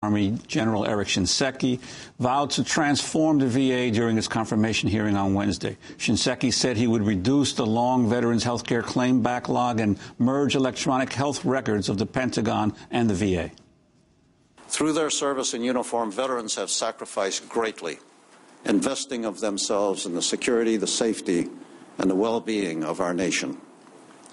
Army General Eric Shinseki vowed to transform the VA during his confirmation hearing on Wednesday. Shinseki said he would reduce the long veterans health care claim backlog and merge electronic health records of the Pentagon and the VA. Through their service in uniform, veterans have sacrificed greatly, investing of themselves in the security, the safety, and the well-being of our nation.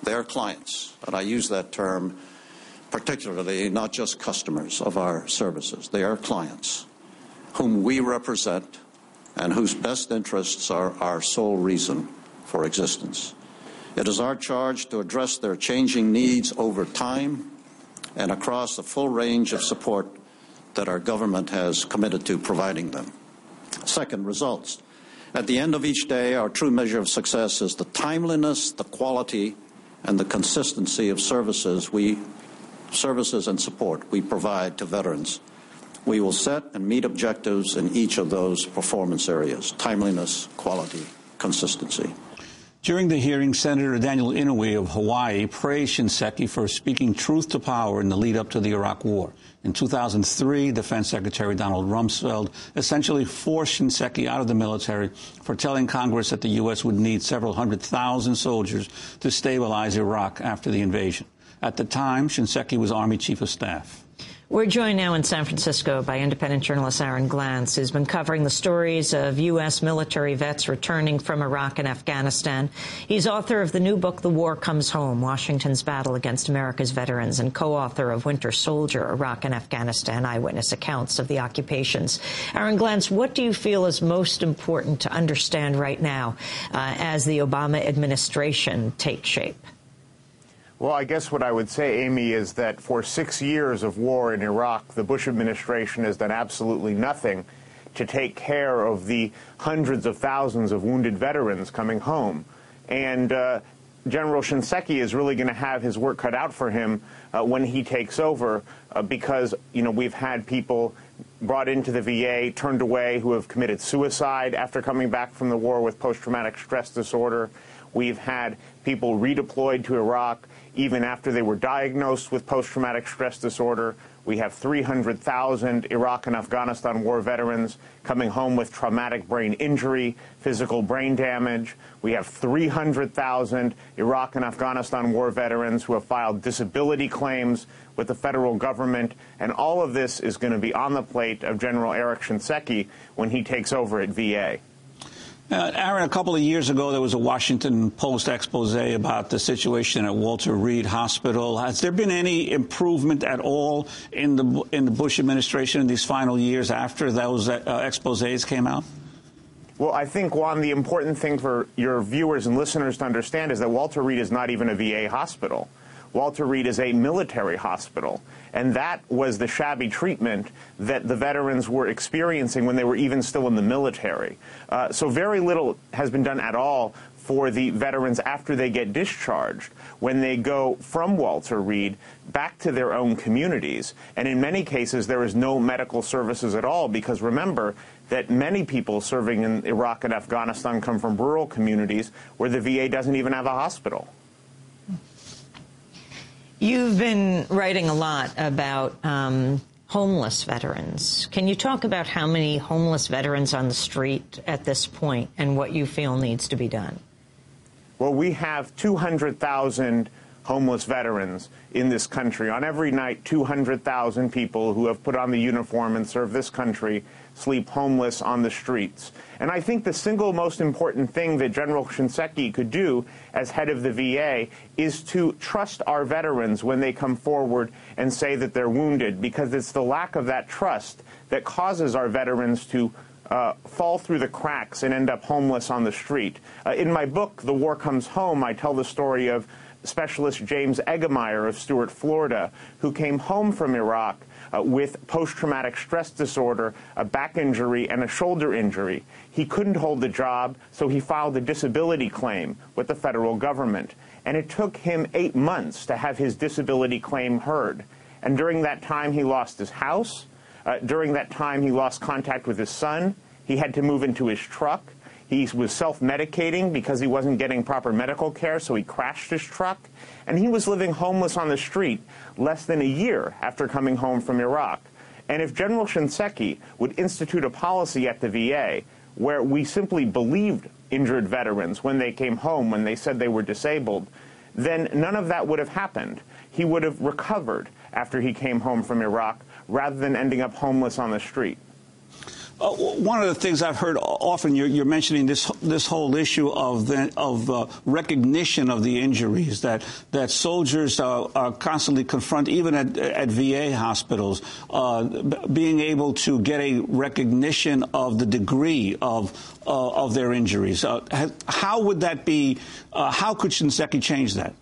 They are clients, and I use that term particularly, not just customers of our services. They are clients whom we represent and whose best interests are our sole reason for existence. It is our charge to address their changing needs over time and across the full range of support that our government has committed to providing them. Second, results. At the end of each day, our true measure of success is the timeliness, the quality, and the consistency of services and support we provide to veterans. We will set and meet objectives in each of those performance areas: timeliness, quality, consistency. During the hearing, Senator Daniel Inouye of Hawaii praised Shinseki for speaking truth to power in the lead-up to the Iraq War. In 2003, Defense Secretary Donald Rumsfeld essentially forced Shinseki out of the military for telling Congress that the U.S. would need several 100,000 soldiers to stabilize Iraq after the invasion. At the time, Shinseki was Army Chief of Staff. We're joined now in San Francisco by independent journalist Aaron Glantz, who's been covering the stories of U.S. military vets returning from Iraq and Afghanistan. He's author of the new book, The War Comes Home, Washingtonâs Battle Against America's Veterans, and co-author of Winter Soldier, Iraq and Afghanistan, Eyewitness Accounts of the Occupations. Aaron Glantz, what do you feel is most important to understand right now as the Obama administration takes shape? Well, I guess what I would say, Amy, is that for 6 years of war in Iraq, the Bush administration has done absolutely nothing to take care of the hundreds of thousands of wounded veterans coming home. And General Shinseki is really going to have his work cut out for him when he takes over because, you know, we've had people brought into the VA, turned away, who have committed suicide after coming back from the war with post-traumatic stress disorder. We've had people redeployed to Iraq even after they were diagnosed with post-traumatic stress disorder. We have 300,000 Iraq and Afghanistan war veterans coming home with traumatic brain injury, physical brain damage. We have 300,000 Iraq and Afghanistan war veterans who have filed disability claims with the federal government. And all of this is going to be on the plate of General Eric Shinseki when he takes over at VA. Aaron, a couple of years ago, there was a Washington Post expose about the situation at Walter Reed Hospital. Has there been any improvement at all in the Bush administration in these final years after those exposés came out? Well, I think, Juan, the important thing for your viewers and listeners to understand is that Walter Reed is not even a VA hospital. Walter Reed is a military hospital, and that was the shabby treatment that the veterans were experiencing when they were even still in the military. So very little has been done at all for the veterans after they get discharged, when they go from Walter Reed back to their own communities. And in many cases, there is no medical services at all, because remember that many people serving in Iraq and Afghanistan come from rural communities where the VA doesn't even have a hospital. You've been writing a lot about homeless veterans. Can you talk about how many homeless veterans on the street at this point and what you feel needs to be done? Well, we have 200,000 homeless veterans in this country. On every night, 200,000 people who have put on the uniform and served this country sleep homeless on the streets. And I think the single most important thing that General Shinseki could do as head of the VA is to trust our veterans when they come forward and say that they're wounded, because it's the lack of that trust that causes our veterans to fall through the cracks and end up homeless on the street. In my book, The War Comes Home, I tell the story of Specialist James Eggemeyer of Stuart, Florida, who came home from Iraq with post-traumatic stress disorder, a back injury, and a shoulder injury. He couldn't hold the job, so he filed a disability claim with the federal government. And it took him 8 months to have his disability claim heard. And during that time, he lost his house. During that time, he lost contact with his son. He had to move into his truck. He was self-medicating because he wasn't getting proper medical care, so he crashed his truck. And he was living homeless on the street less than a year after coming home from Iraq. And if General Shinseki would institute a policy at the VA where we simply believed injured veterans when they came home, when they said they were disabled, then none of that would have happened. He would have recovered after he came home from Iraq rather than ending up homeless on the street. One of the things I've heard often, you're mentioning this whole issue of recognition of the injuries that soldiers are constantly confront, even at VA hospitals, being able to get a recognition of the degree of their injuries. How would that be? How could Shinseki change that?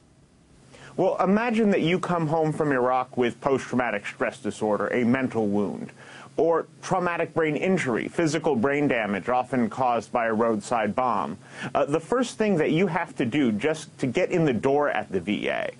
Well, imagine that you come home from Iraq with post-traumatic stress disorder, a mental wound, or traumatic brain injury, physical brain damage often caused by a roadside bomb. The first thing that you have to do just to get in the door at the VA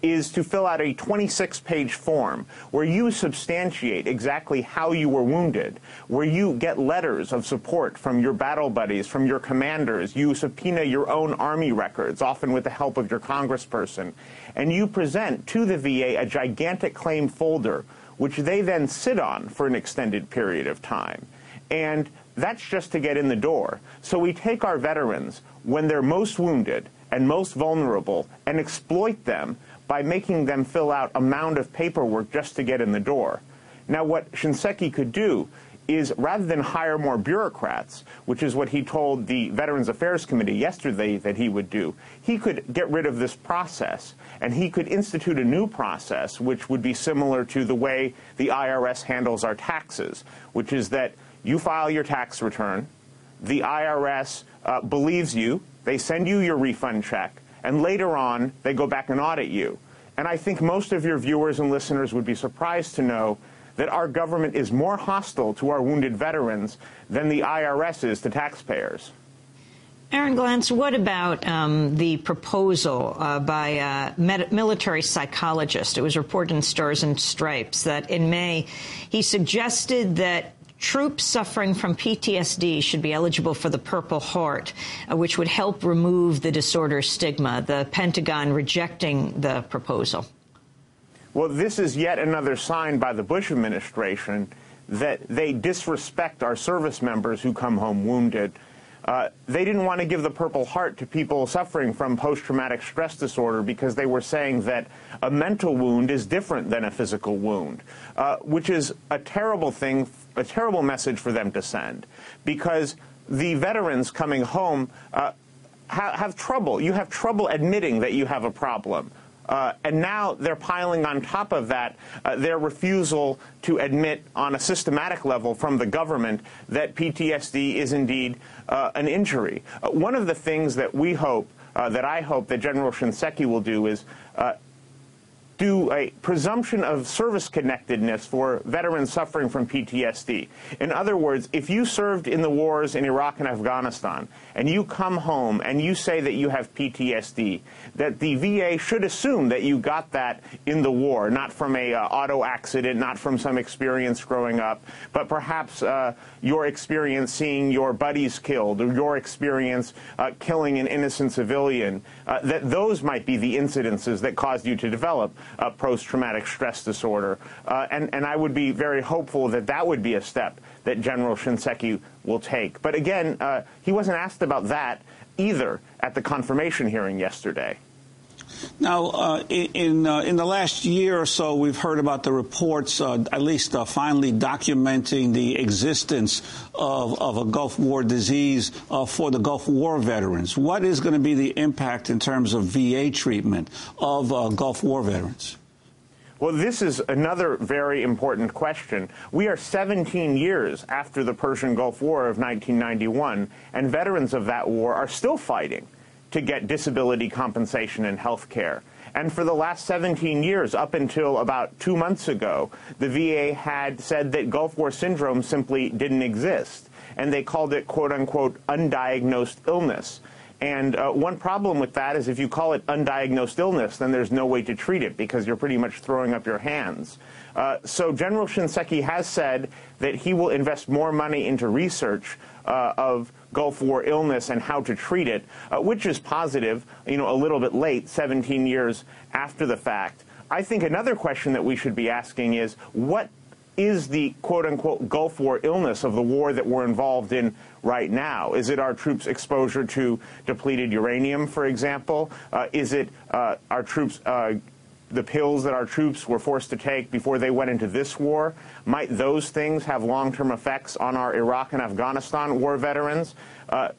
is to fill out a 26-page form where you substantiate exactly how you were wounded, where you get letters of support from your battle buddies, from your commanders. You subpoena your own Army records, often with the help of your congressperson, and you present to the VA a gigantic claim folder which they then sit on for an extended period of time. And that's just to get in the door. So we take our veterans when they're most wounded and most vulnerable and exploit them by making them fill out a mound of paperwork just to get in the door. Now, what Shinseki could do is, rather than hire more bureaucrats, which is what he told the Veterans Affairs Committee yesterday that he would do, he could get rid of this process, and he could institute a new process which would be similar to the way the IRS handles our taxes, which is that you file your tax return, the IRS believes you, they send you your refund check, and later on they go back and audit you. And I think most of your viewers and listeners would be surprised to know that our government is more hostile to our wounded veterans than the IRS is to taxpayers. Aaron Glantz, what about the proposal by a military psychologist? It was reported in Stars and Stripes that in May he suggested that troops suffering from PTSD should be eligible for the Purple Heart, which would help remove the disorder's stigma. The Pentagon rejecting the proposal. Well, this is yet another sign by the Bush administration that they disrespect our service members who come home wounded. They didn't want to give the Purple Heart to people suffering from post-traumatic stress disorder because they were saying that a mental wound is different than a physical wound, which is a terrible thing, a terrible message for them to send, because the veterans coming home have trouble. You have trouble admitting that you have a problem. And now they're piling on top of that their refusal to admit on a systematic level from the government that PTSD is indeed an injury. One of the things that we hope, that I hope that General Shinseki will do is do a presumption of service connectedness for veterans suffering from PTSD. In other words, if you served in the wars in Iraq and Afghanistan, and you come home and you say that you have PTSD, that the VA should assume that you got that in the war, not from a auto accident, not from some experience growing up, but perhaps your experience seeing your buddies killed, or your experience killing an innocent civilian, that those might be the incidences that caused you to develop post-traumatic stress disorder. And I would be very hopeful that that would be a step that General Shinseki will take. But again, he wasn't asked about that either at the confirmation hearing yesterday. Now, in the last year or so, we've heard about the reports, at least finally documenting the existence of a Gulf War disease for the Gulf War veterans. What is going to be the impact in terms of VA treatment of Gulf War veterans? Well, this is another very important question. We are 17 years after the Persian Gulf War of 1991, and veterans of that war are still fighting to get disability compensation and health care. And for the last 17 years, up until about 2 months ago, the VA had said that Gulf War syndrome simply didn't exist, and they called it, quote-unquote, undiagnosed illness. And one problem with that is if you call it undiagnosed illness, then there's no way to treat it because you're pretty much throwing up your hands. So General Shinseki has said that he will invest more money into research of Gulf War illness and how to treat it, which is positive, a little bit late, 17 years after the fact. I think another question that we should be asking is, what is the quote-unquote Gulf War illness of the war that we're involved in right now? Is it our troops' exposure to depleted uranium, for example? Is it our troops' the pills that our troops were forced to take before they went into this war? Might those things have long-term effects on our Iraq and Afghanistan war veterans?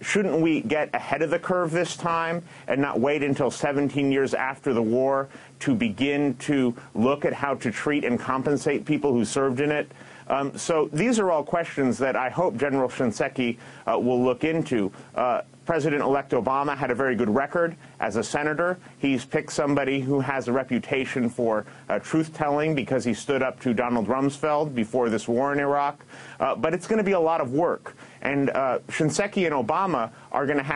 Shouldn't we get ahead of the curve this time and not wait until 17 years after the war to begin to look at how to treat and compensate people who served in it? So these are all questions that I hope General Shinseki will look into. President-elect Obama had a very good record as a senator. He's picked somebody who has a reputation for truth-telling because he stood up to Donald Rumsfeld before this war in Iraq. But it's going to be a lot of work. And Shinseki and Obama are going to have